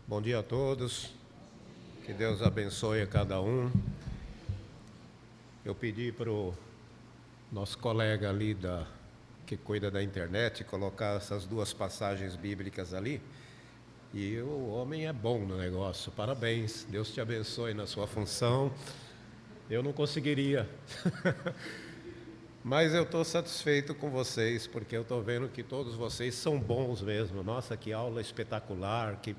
Bom dia a todos, que Deus abençoe a cada um. Eu pedi para o nosso colega ali que cuida da internet colocar essas duas passagens bíblicas ali, e o homem é bom no negócio, parabéns, Deus te abençoe na sua função. Eu não conseguiria, mas eu estou satisfeito com vocês, porque eu estou vendo que todos vocês são bons mesmo. Nossa, que aula espetacular, que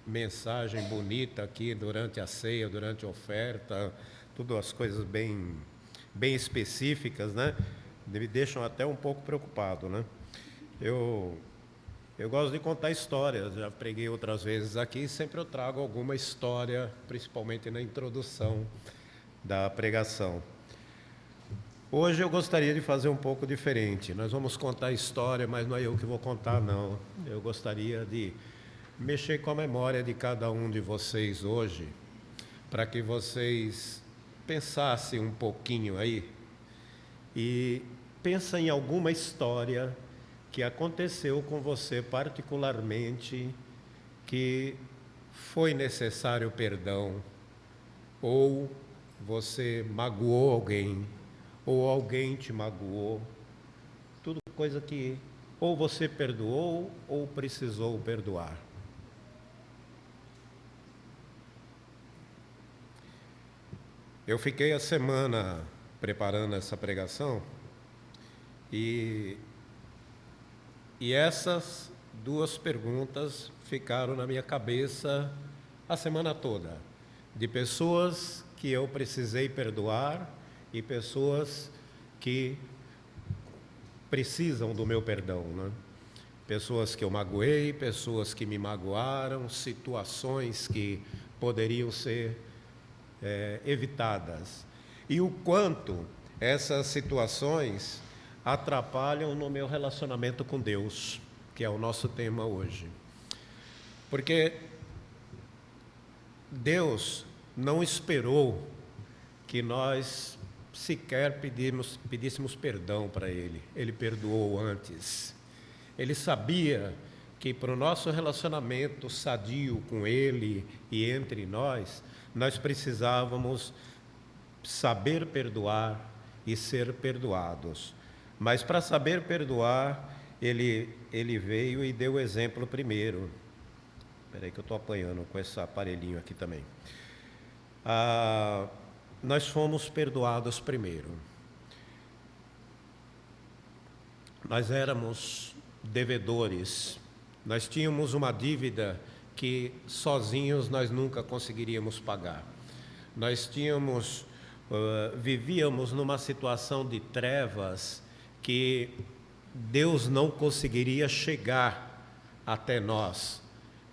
mensagem bonita aqui durante a ceia, durante a oferta, tudo as coisas bem específicas, né? Me deixam até um pouco preocupado, né? Eu gosto de contar histórias, já preguei outras vezes aqui, sempre eu trago alguma história, principalmente na introdução da pregação. Hoje eu gostaria de fazer um pouco diferente. Nós vamos contar a história, mas não é eu que vou contar, não. Eu gostaria de mexer com a memória de cada um de vocês hoje, para que vocês pensassem um pouquinho aí e pensem em alguma história que aconteceu com você particularmente, que foi necessário perdão, ou você magoou alguém, ou alguém te magoou, tudo coisa que ou você perdoou ou precisou perdoar. Eu fiquei a semana preparando essa pregação e essas duas perguntas ficaram na minha cabeça a semana toda, de pessoas que eu precisei perdoar e pessoas que precisam do meu perdão, né? Pessoas que eu magoei, pessoas que me magoaram, situações que poderiam ser evitadas. E o quanto essas situações atrapalham no meu relacionamento com Deus, que é o nosso tema hoje. Porque Deus não esperou que nós sequer pedíssemos perdão para Ele. Ele perdoou antes. Ele sabia que para o nosso relacionamento sadio com Ele e entre nós precisávamos saber perdoar e ser perdoados. Mas para saber perdoar, ele veio e deu o exemplo primeiro. Espera aí que eu estou apanhando com esse aparelhinho aqui também. Nós fomos perdoados primeiro. Nós éramos devedores, nós tínhamos uma dívida que sozinhos nós nunca conseguiríamos pagar. Nós vivíamos numa situação de trevas que Deus não conseguiria chegar até nós,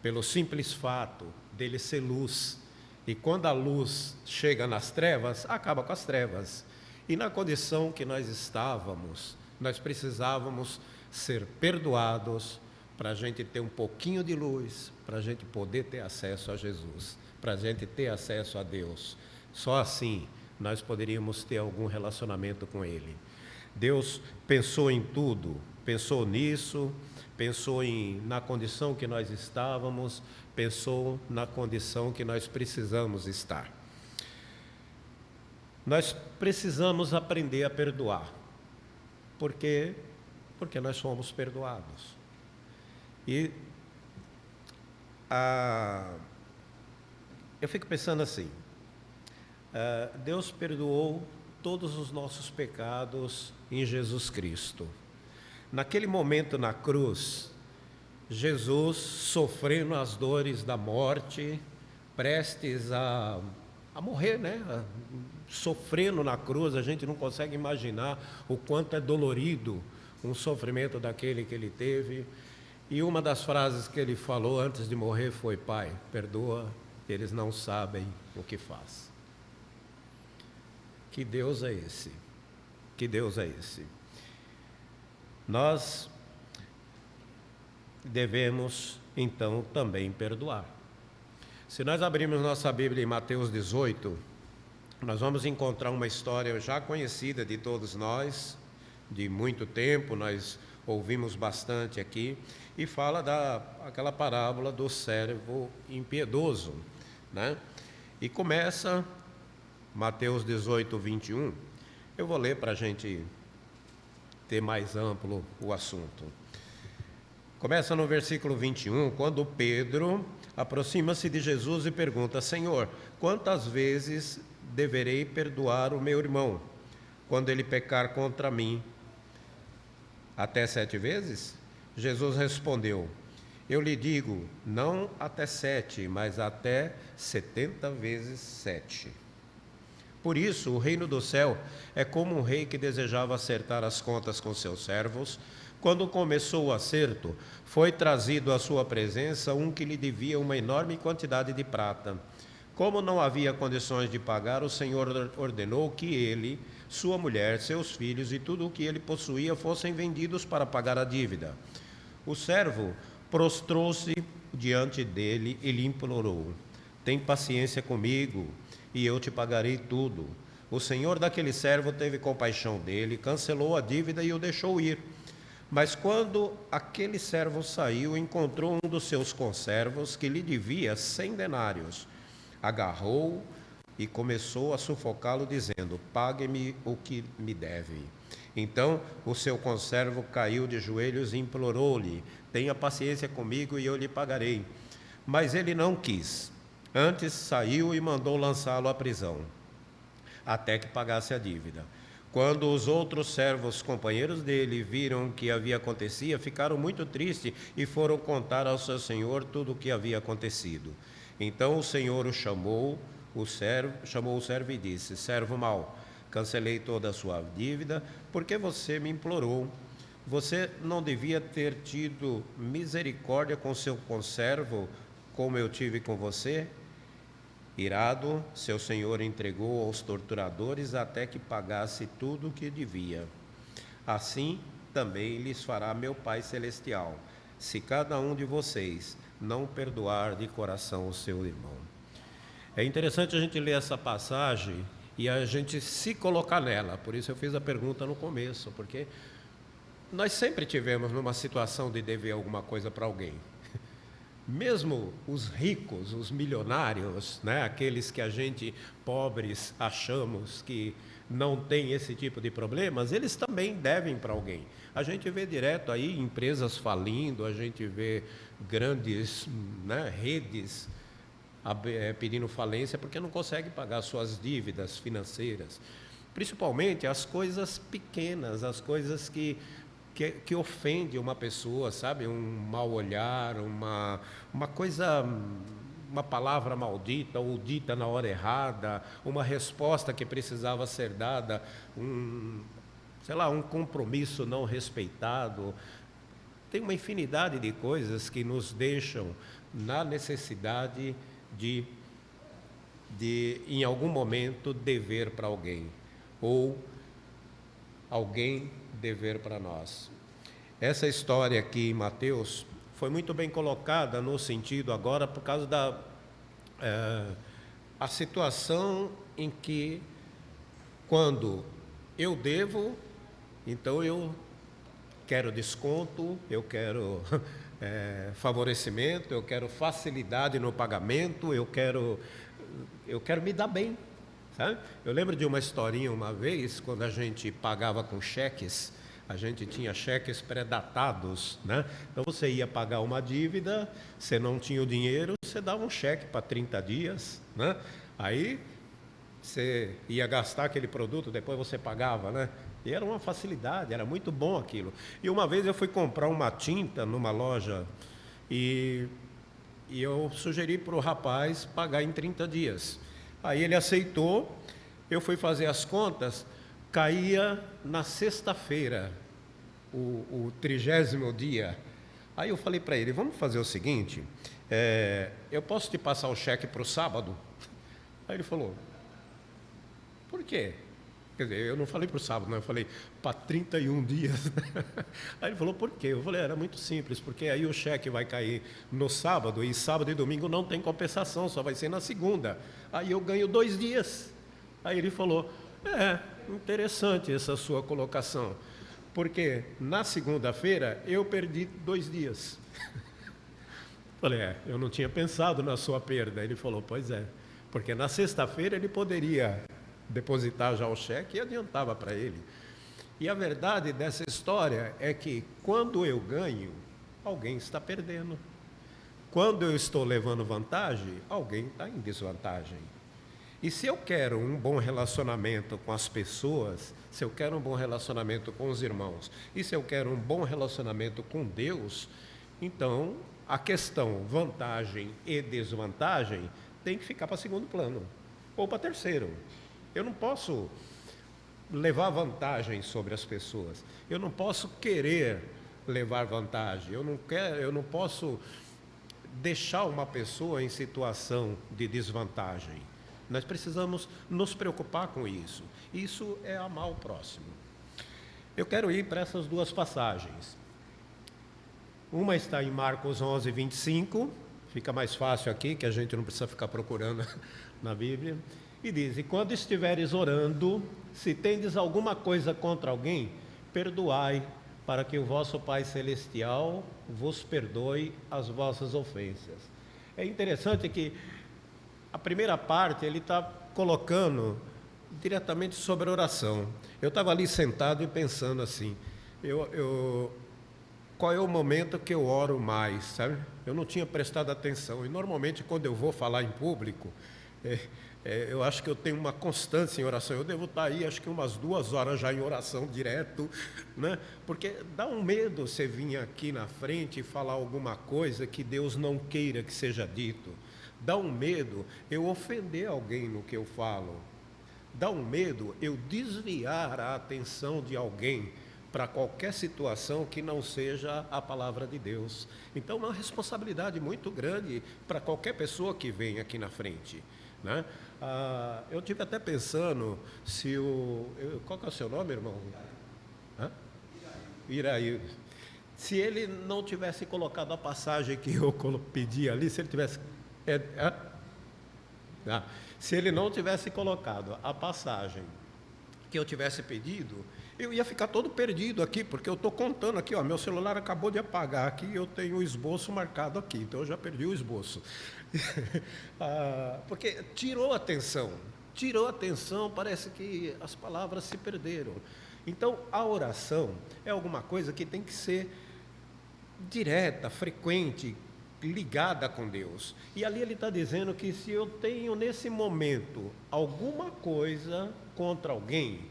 pelo simples fato dele ser luz. E quando a luz chega nas trevas, acaba com as trevas. E na condição que nós estávamos, nós precisávamos ser perdoados para a gente ter um pouquinho de luz, para a gente poder ter acesso a Jesus, para a gente ter acesso a Deus. Só assim nós poderíamos ter algum relacionamento com Ele. Deus pensou em tudo, pensou nisso, pensou na condição que nós estávamos, pensou na condição que nós precisamos estar. Nós precisamos aprender a perdoar. Por quê? Porque nós somos perdoados. E eu fico pensando assim, Deus perdoou todos os nossos pecados em Jesus Cristo. Naquele momento na cruz, Jesus sofrendo as dores da morte, prestes a morrer, né? Sofrendo na cruz, a gente não consegue imaginar o quanto é dolorido um sofrimento daquele que ele teve. E uma das frases que ele falou antes de morrer foi: Pai, perdoa, eles não sabem o que faz. Que Deus é esse? Que Deus é esse? Nós devemos, então, também perdoar. Se nós abrirmos nossa Bíblia em Mateus 18, nós vamos encontrar uma história já conhecida de todos nós, de muito tempo. Nós ouvimos bastante aqui, e fala aquela parábola do servo impiedoso, né? E começa Mateus 18, 21. Eu vou ler para a gente ter mais amplo o assunto. Começa no versículo 21, quando Pedro aproxima-se de Jesus e pergunta: Senhor, quantas vezes deverei perdoar o meu irmão quando ele pecar contra mim? Até 7 vezes? Jesus respondeu: eu lhe digo, não até 7, mas até 70 vezes 7. Por isso, o reino do céu é como um rei que desejava acertar as contas com seus servos. Quando começou o acerto, foi trazido à sua presença um que lhe devia uma enorme quantidade de prata. Como não havia condições de pagar, o Senhor ordenou que ele, sua mulher, seus filhos e tudo o que ele possuía fossem vendidos para pagar a dívida. O servo prostrou-se diante dele e lhe implorou: tem paciência comigo e eu te pagarei tudo. O senhor daquele servo teve compaixão dele, cancelou a dívida e o deixou ir. Mas quando aquele servo saiu, encontrou um dos seus conservos que lhe devia 100 denários. Agarrou-o e começou a sufocá-lo, dizendo: pague-me o que me deve. Então o seu conservo caiu de joelhos e implorou-lhe: tenha paciência comigo e eu lhe pagarei. Mas ele não quis. Antes saiu e mandou lançá-lo à prisão, até que pagasse a dívida. Quando os outros servos, companheiros dele, viram o que havia acontecido, ficaram muito tristes e foram contar ao seu senhor tudo o que havia acontecido. Então o senhor chamou o servo e disse: servo mau, cancelei toda a sua dívida, porque você me implorou. Você não devia ter tido misericórdia com seu conservo, como eu tive com você? Irado, seu senhor entregou aos torturadores até que pagasse tudo o que devia. Assim também lhes fará meu Pai Celestial, se cada um de vocês não perdoar de coração o seu irmão. É interessante a gente ler essa passagem e a gente se colocar nela. Por isso eu fiz a pergunta no começo, porque nós sempre tivemos numa situação de dever alguma coisa para alguém. Mesmo os ricos, os milionários, né, aqueles que a gente, pobres, achamos que não tem esse tipo de problemas, eles também devem para alguém. A gente vê direto aí empresas falindo, a gente vê grandes, né, redes pedindo falência porque não conseguem pagar suas dívidas financeiras. Principalmente as coisas pequenas, as coisas que ofende uma pessoa, sabe? Um mau olhar, uma coisa, uma palavra maldita ou dita na hora errada, uma resposta que precisava ser dada, um compromisso não respeitado. Tem uma infinidade de coisas que nos deixam na necessidade de em algum momento, dever para alguém, ou alguém dever para nós. Essa história aqui em Mateus foi muito bem colocada no sentido agora por causa a situação em que, quando eu devo, então eu quero desconto, eu quero favorecimento, eu quero facilidade no pagamento, eu quero me dar bem. Sabe? Eu lembro de uma historinha uma vez, quando a gente pagava com cheques, a gente tinha cheques pré-datados, né? Então você ia pagar uma dívida, você não tinha o dinheiro, você dava um cheque para 30 dias, né? Aí você ia gastar aquele produto, depois você pagava, né? E era uma facilidade, era muito bom aquilo. E uma vez eu fui comprar uma tinta numa loja e eu sugeri para o rapaz pagar em 30 dias. Aí ele aceitou, eu fui fazer as contas, caía na sexta-feira, o 30º dia. Aí eu falei para ele: vamos fazer o seguinte, eu posso te passar o cheque para o sábado? Aí ele falou: por quê? Quer dizer, eu não falei para o sábado, não, eu falei para 31 dias. Aí ele falou: por quê? Eu falei: era muito simples, porque aí o cheque vai cair no sábado, e sábado e domingo não tem compensação, só vai ser na segunda. Aí eu ganho 2 dias. Aí ele falou: interessante essa sua colocação, Porque na segunda-feira eu perdi 2 dias. Falei, eu não tinha pensado na sua perda. Ele falou, pois é, porque na sexta-feira ele poderia depositar já o cheque e adiantava para ele. E a verdade dessa história é que quando eu ganho, alguém está perdendo. Quando eu estou levando vantagem, alguém está em desvantagem. E se eu quero um bom relacionamento com as pessoas, se eu quero um bom relacionamento com os irmãos, e se eu quero um bom relacionamento com Deus, então a questão vantagem e desvantagem tem que ficar para segundo plano, ou para terceiro. Eu não posso levar vantagem sobre as pessoas, eu não posso querer levar vantagem, eu não posso deixar uma pessoa em situação de desvantagem. Nós precisamos nos preocupar com isso. Isso é amar o próximo. Eu quero ir para essas 2 passagens. Uma está em Marcos 11, 25, fica mais fácil aqui, que a gente não precisa ficar procurando na Bíblia. E diz, e quando estiveres orando, se tendes alguma coisa contra alguém, perdoai, para que o vosso Pai Celestial vos perdoe as vossas ofensas. É interessante que a primeira parte ele está colocando diretamente sobre a oração. Eu estava ali sentado e pensando assim, qual é o momento que eu oro mais, sabe? Eu não tinha prestado atenção, e normalmente quando eu vou falar em público, eu acho que eu tenho uma constância em oração, eu devo estar aí acho que umas 2 horas já em oração direto, né? Porque dá um medo você vir aqui na frente e falar alguma coisa que Deus não queira que seja dito. Dá um medo eu ofender alguém no que eu falo. Dá um medo eu desviar a atenção de alguém para qualquer situação que não seja a palavra de Deus. Então, é uma responsabilidade muito grande para qualquer pessoa que vem aqui na frente, né? Eu tive até pensando se qual que é o seu nome, irmão? Iraí. Se ele não tivesse colocado a passagem que eu pedi ali, se ele tivesse... se ele não tivesse colocado a passagem que eu tivesse pedido, eu ia ficar todo perdido aqui, porque eu estou contando aqui, meu celular acabou de apagar aqui, eu tenho o esboço marcado aqui, então eu já perdi o esboço. Porque tirou a atenção, parece que as palavras se perderam. Então, a oração é alguma coisa que tem que ser direta, frequente, ligada com Deus. E ali ele está dizendo que se eu tenho nesse momento alguma coisa contra alguém,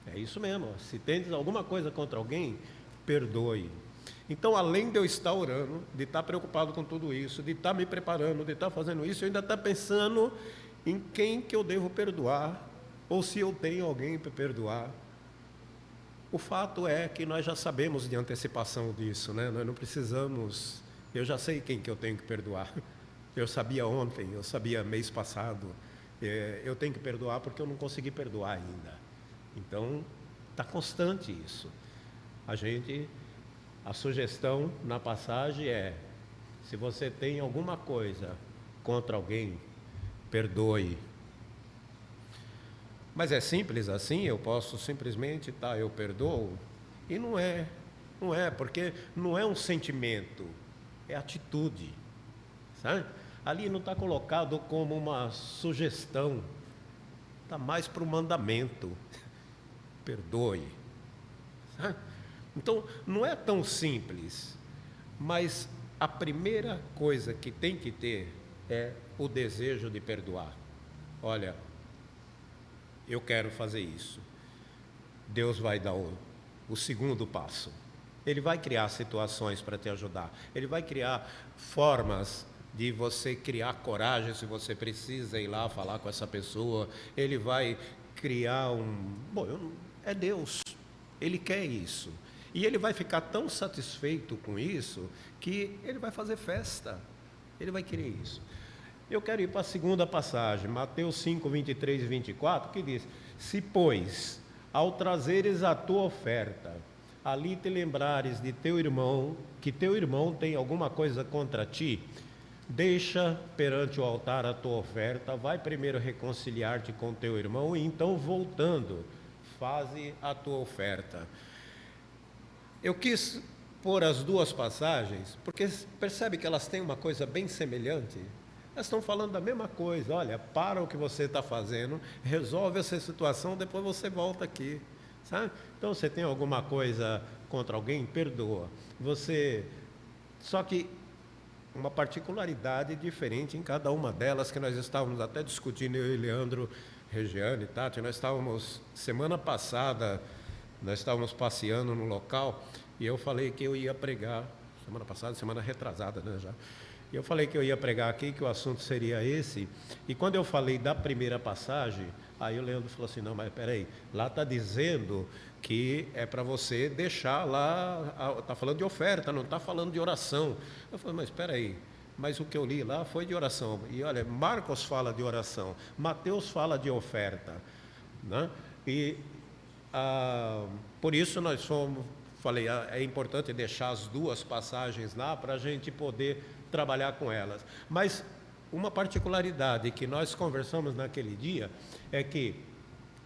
é isso mesmo, se tens alguma coisa contra alguém, perdoe. Então, além de eu estar orando, de estar preocupado com tudo isso, de estar me preparando, de estar fazendo isso, eu ainda estou pensando em quem que eu devo perdoar, ou se eu tenho alguém para perdoar. O fato é que nós já sabemos de antecipação disso, né? Nós não precisamos... Eu já sei quem que eu tenho que perdoar. Eu sabia ontem, eu sabia mês passado. Eu tenho que perdoar porque eu não consegui perdoar ainda. Então, está constante isso. A sugestão na passagem é, se você tem alguma coisa contra alguém, perdoe. Mas é simples assim? Eu posso simplesmente, eu perdoo? E não é, porque não é um sentimento, é atitude, sabe? Ali não está colocado como uma sugestão, está mais para o mandamento, perdoe, sabe? Então, não é tão simples, mas a primeira coisa que tem que ter é o desejo de perdoar. Olha, eu quero fazer isso. Deus vai dar o segundo passo. Ele vai criar situações para te ajudar. Ele vai criar formas de você criar coragem se você precisa ir lá falar com essa pessoa. Ele vai criar é Deus. Ele quer isso. E ele vai ficar tão satisfeito com isso que ele vai fazer festa. Ele vai querer isso. Eu quero ir para a segunda passagem, Mateus 5, 23 e 24, que diz: se, pois, ao trazeres a tua oferta, ali te lembrares de teu irmão, que teu irmão tem alguma coisa contra ti, deixa perante o altar a tua oferta, vai primeiro reconciliar-te com teu irmão, e então voltando, faze a tua oferta. Eu quis pôr as duas passagens, porque percebe que elas têm uma coisa bem semelhante. Elas estão falando da mesma coisa. Olha, para o que você está fazendo, resolve essa situação, depois você volta aqui, sabe? Então, você tem alguma coisa contra alguém, perdoa. Só que uma particularidade diferente em cada uma delas, que nós estávamos até discutindo, eu e Leandro, Regiane, Tati, nós estávamos, semana passada, nós estávamos passeando no local, e eu falei que eu ia pregar, semana passada, semana retrasada, né, já. E eu falei que eu ia pregar aqui, que o assunto seria esse, e quando eu falei da primeira passagem, aí o Leandro falou assim, não, mas peraí, lá está dizendo que é para você deixar lá, está falando de oferta, não está falando de oração. Eu falei, mas espera aí, mas o que eu li lá foi de oração. E olha, Marcos fala de oração, Mateus fala de oferta, né? E por isso nós falei, é importante deixar as duas passagens lá para a gente poder trabalhar com elas. Mas uma particularidade que nós conversamos naquele dia é que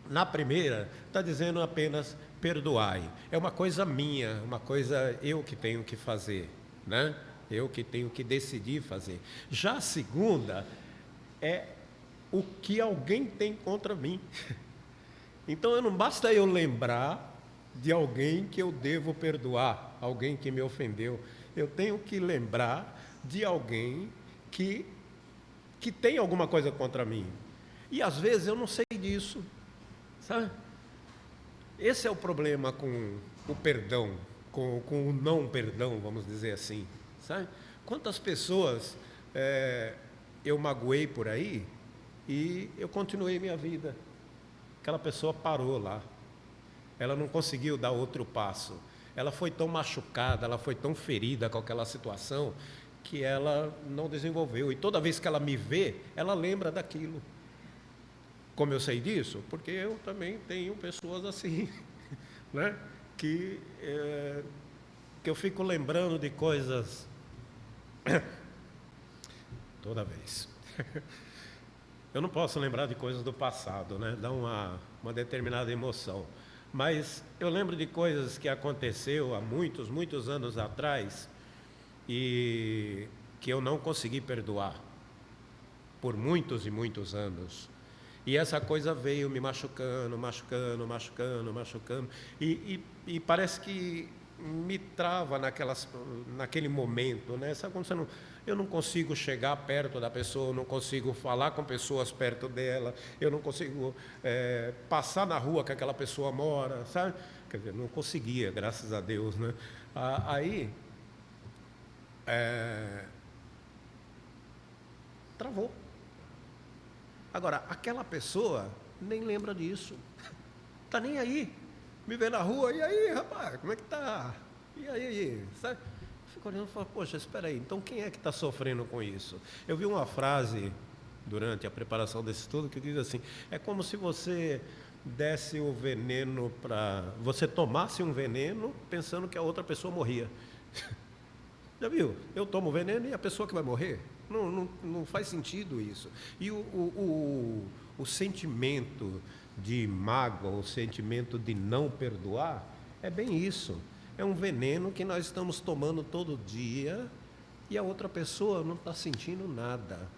na primeira, está dizendo apenas perdoai. É uma coisa minha, uma coisa eu que tenho que fazer, né? Eu que tenho que decidir fazer. Já a segunda é o que alguém tem contra mim. Então, não basta eu lembrar de alguém que eu devo perdoar, alguém que me ofendeu. Eu tenho que lembrar de alguém que tem alguma coisa contra mim. E às vezes eu não sei disso. Sabe? Esse é o problema com o perdão, com o não perdão, vamos dizer assim. Sabe? Quantas pessoas eu magoei por aí e eu continuei minha vida. Aquela pessoa parou lá. Ela não conseguiu dar outro passo. Ela foi tão machucada, ela foi tão ferida com aquela situação que ela não desenvolveu. E toda vez que ela me vê, ela lembra daquilo. Como eu sei disso? Porque eu também tenho pessoas assim, né? que eu fico lembrando de coisas toda vez. Eu não posso lembrar de coisas do passado, né? Dá uma determinada emoção. Mas eu lembro de coisas que aconteceu há muitos, muitos anos atrás e que eu não consegui perdoar por muitos e muitos anos. E essa coisa veio me machucando, machucando, machucando, machucando. E parece que me trava naquele momento, né? Sabe quando eu não consigo chegar perto da pessoa, eu não consigo falar com pessoas perto dela, eu não consigo passar na rua que aquela pessoa mora, sabe? Quer dizer, não conseguia, graças a Deus, né? Aí, travou. Agora, aquela pessoa nem lembra disso. Está nem aí. Me vê na rua, e aí, rapaz, como é que tá? E aí? Sabe? Fico olhando e falo, poxa, espera aí, então quem é que está sofrendo com isso? Eu vi uma frase durante a preparação desse estudo que diz assim, é como se você desse o veneno você tomasse um veneno pensando que a outra pessoa morria. Já viu? Eu tomo veneno e a pessoa que vai morrer? Não faz sentido isso. E o sentimento de mágoa, o sentimento de não perdoar, é bem isso. É um veneno que nós estamos tomando todo dia e a outra pessoa não está sentindo nada.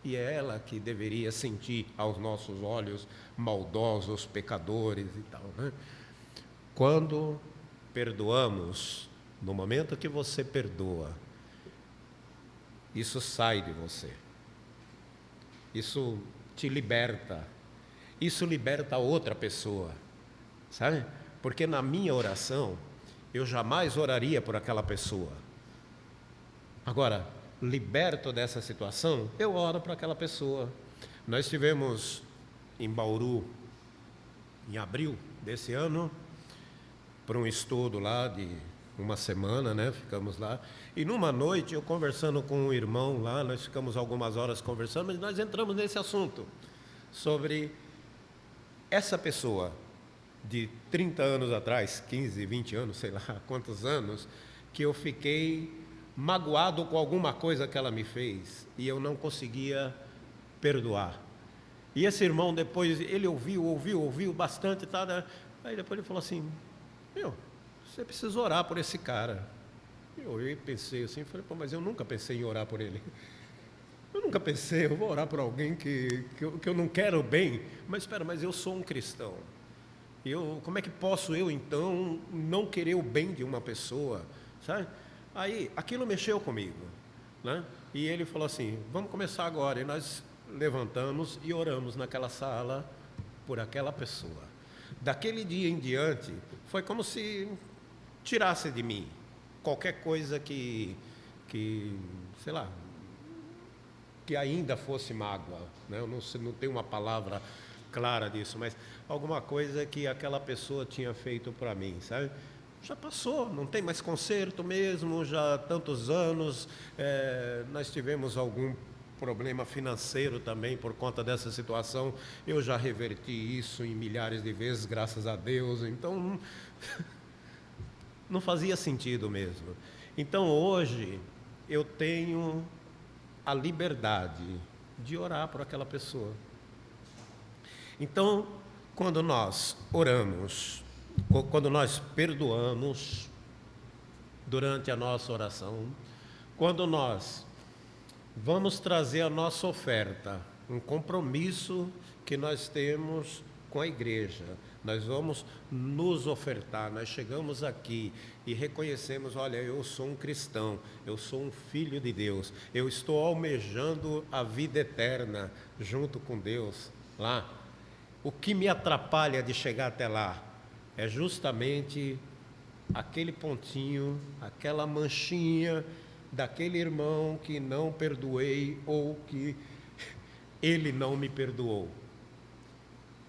E é ela que deveria sentir aos nossos olhos maldosos, pecadores e tal, né? Quando perdoamos, no momento que você perdoa, isso sai de você. Isso te liberta. Isso liberta a outra pessoa, sabe? Porque na minha oração, eu jamais oraria por aquela pessoa. Agora, liberto dessa situação, eu oro para aquela pessoa. Nós estivemos em Bauru, em abril desse ano, para um estudo lá de uma semana, né? Ficamos lá. E numa noite, eu conversando com um irmão lá, nós ficamos algumas horas conversando, mas nós entramos nesse assunto, sobre essa pessoa de 30 anos atrás, 15, 20 anos, sei lá quantos anos, que eu fiquei magoado com alguma coisa que ela me fez e eu não conseguia perdoar. E esse irmão depois, ele ouviu bastante, tá, né? Aí depois ele falou assim, você precisa orar por esse cara. Eu pensei assim, falei, pô, mas eu nunca pensei em orar por ele. Eu nunca pensei, eu vou orar por alguém que eu não quero bem. Mas espera, mas eu sou um cristão. Como é que posso eu, então, não querer o bem de uma pessoa, sabe? Aí, aquilo mexeu comigo, né? E ele falou assim, vamos começar agora. E nós levantamos e oramos naquela sala por aquela pessoa. Daquele dia em diante, foi como se tirasse de mim qualquer coisa que sei lá, que ainda fosse mágoa, né? Eu não tenho uma palavra clara disso, mas alguma coisa que aquela pessoa tinha feito para mim, sabe? Já passou, não tem mais conserto mesmo, já há tantos anos, nós tivemos algum problema financeiro também por conta dessa situação, eu já reverti isso em milhares de vezes, graças a Deus, então não fazia sentido mesmo. Então hoje eu tenho a liberdade de orar por aquela pessoa. Então, quando nós oramos, quando nós perdoamos durante a nossa oração, quando nós vamos trazer a nossa oferta, um compromisso que nós temos com a igreja, nós vamos nos ofertar, nós chegamos aqui e reconhecemos, olha, eu sou um cristão, eu sou um filho de Deus, eu estou almejando a vida eterna junto com Deus lá. O que me atrapalha de chegar até lá é justamente aquele pontinho, aquela manchinha daquele irmão que não perdoei ou que ele não me perdoou.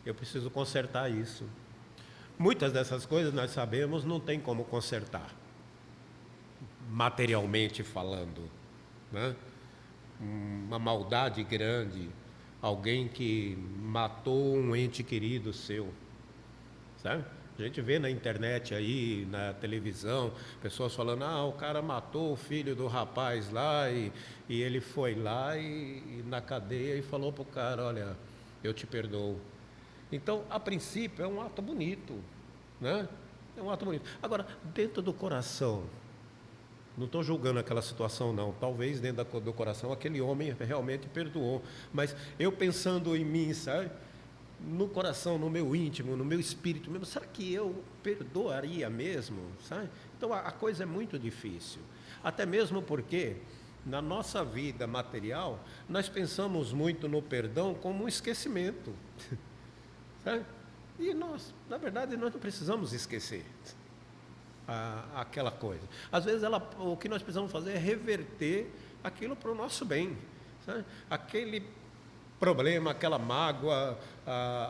Eu preciso consertar isso. Muitas dessas coisas nós sabemos não tem como consertar, materialmente falando, né? Uma maldade grande, alguém que matou um ente querido seu, sabe? A gente vê na internet aí, na televisão, pessoas falando, o cara matou o filho do rapaz lá e ele foi lá e na cadeia e falou pro cara, olha, eu te perdoo. Então, a princípio, é um ato bonito, né? É um ato bonito. Agora, dentro do coração, não estou julgando aquela situação, não. Talvez dentro do coração aquele homem realmente perdoou. Mas eu pensando em mim, sabe? No coração, no meu íntimo, no meu espírito mesmo, será que eu perdoaria mesmo? Sabe? Então, a coisa é muito difícil. Até mesmo porque, na nossa vida material, nós pensamos muito no perdão como um esquecimento. Sabe? E nós, na verdade, nós não precisamos esquecer aquela coisa. Às vezes o que nós precisamos fazer é reverter aquilo para o nosso bem. Sabe? Aquele problema, aquela mágoa,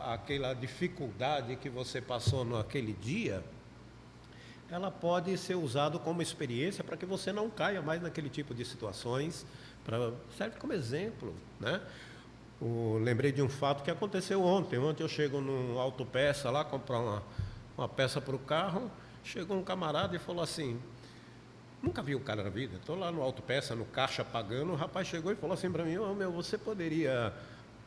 aquela dificuldade que você passou naquele dia, ela pode ser usada como experiência para que você não caia mais naquele tipo de situações, serve como exemplo, né? Lembrei de um fato que aconteceu ontem. Ontem eu chego num autopeça lá, comprar uma peça para o carro, chegou um camarada e falou assim, nunca vi o cara na vida, estou lá no autopeça, no caixa pagando, o rapaz chegou e falou assim para mim, você poderia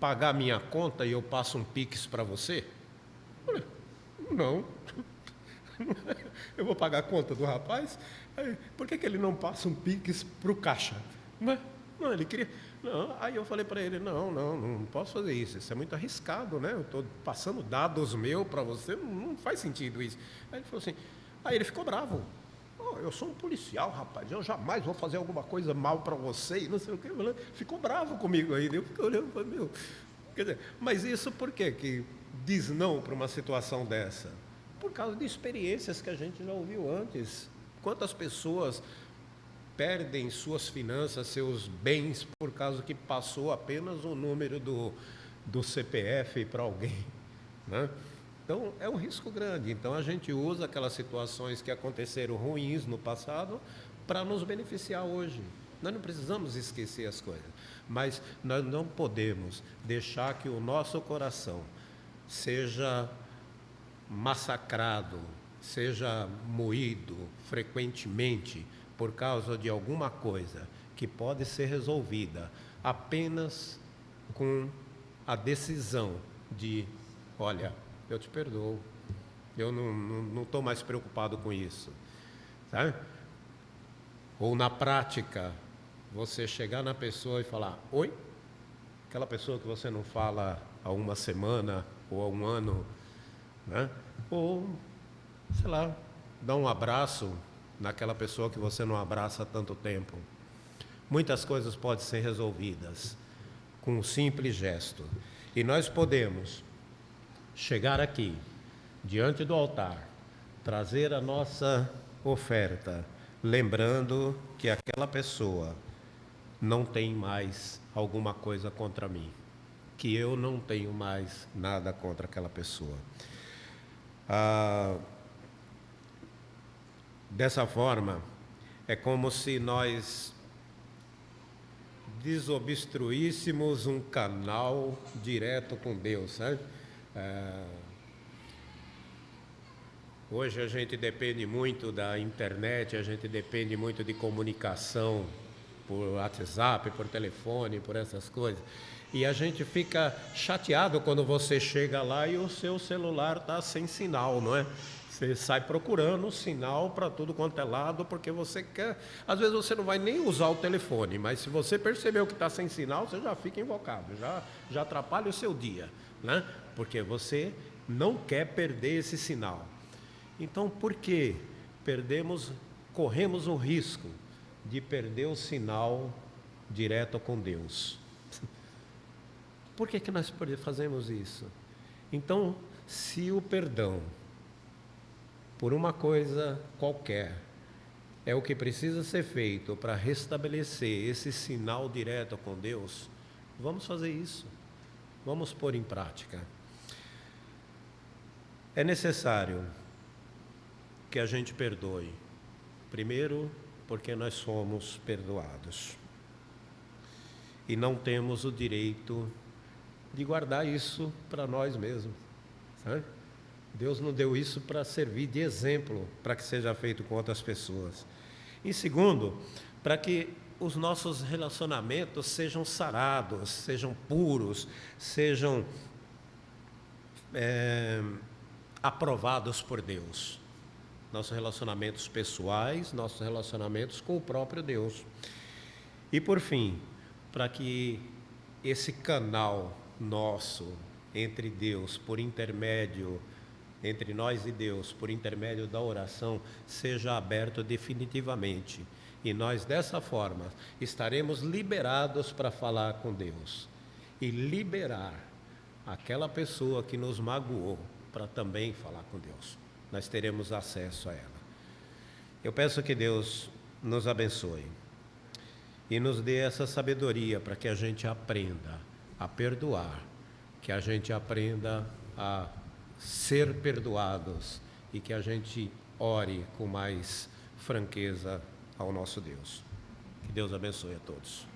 pagar minha conta e eu passo um Pix para você? Eu falei, não, eu vou pagar a conta do rapaz? Aí, por que ele não passa um Pix para o caixa? Não, ele queria... Não, aí eu falei para ele, não posso fazer isso é muito arriscado, né? Eu estou passando dados meus para você, não faz sentido isso. Aí ele falou assim, aí ele ficou bravo. Eu sou um policial, rapaz, eu jamais vou fazer alguma coisa mal para você, e não sei o que. Ficou bravo comigo aí, eu fiquei olhando e falei, quer dizer, mas isso por quê que diz não para uma situação dessa? Por causa de experiências que a gente já ouviu antes. Quantas pessoas perdem suas finanças, seus bens, por causa que passou apenas o número do CPF para alguém, né? Então, é um risco grande. Então, a gente usa aquelas situações que aconteceram ruins no passado para nos beneficiar hoje. Nós não precisamos esquecer as coisas, mas nós não podemos deixar que o nosso coração seja massacrado, seja moído frequentemente por causa de alguma coisa que pode ser resolvida apenas com a decisão de, olha, eu te perdoo, Eu não estou mais preocupado com isso, sabe? Ou na prática, você chegar na pessoa e falar, oi? Aquela pessoa que você não fala há uma semana ou há um ano, né? Ou, sei lá, dar um abraço naquela pessoa que você não abraça há tanto tempo. Muitas coisas podem ser resolvidas com um simples gesto. E nós podemos chegar aqui, diante do altar, trazer a nossa oferta, lembrando que aquela pessoa não tem mais alguma coisa contra mim, que eu não tenho mais nada contra aquela pessoa. Dessa forma, é como se nós desobstruíssemos um canal direto com Deus, sabe? Hoje a gente depende muito da internet, a gente depende muito de comunicação por WhatsApp, por telefone, por essas coisas. E a gente fica chateado quando você chega lá e o seu celular está sem sinal, não é? Você sai procurando sinal para tudo quanto é lado, porque você quer... Às vezes você não vai nem usar o telefone, mas se você percebeu que está sem sinal, você já fica invocado, já atrapalha o seu dia, né? Porque você não quer perder esse sinal. Então, por que corremos o risco de perder o sinal direto com Deus? Por que nós fazemos isso? Então, se o perdão por uma coisa qualquer é o que precisa ser feito para restabelecer esse sinal direto com Deus, vamos fazer isso, vamos pôr em prática. É necessário que a gente perdoe, primeiro porque nós somos perdoados e não temos o direito de guardar isso para nós mesmos, sabe? Deus não deu isso para servir de exemplo, para que seja feito com outras pessoas. E segundo, para que os nossos relacionamentos sejam sarados, sejam puros, sejam aprovados por Deus. Nossos relacionamentos pessoais, nossos relacionamentos com o próprio Deus. E por fim, para que esse canal nosso entre Deus, entre nós e Deus, por intermédio da oração, seja aberto definitivamente. E nós, dessa forma, estaremos liberados para falar com Deus. E liberar aquela pessoa que nos magoou para também falar com Deus. Nós teremos acesso a ela. Eu peço que Deus nos abençoe e nos dê essa sabedoria para que a gente aprenda a perdoar, que a gente aprenda a ser perdoados e que a gente ore com mais franqueza ao nosso Deus. Que Deus abençoe a todos.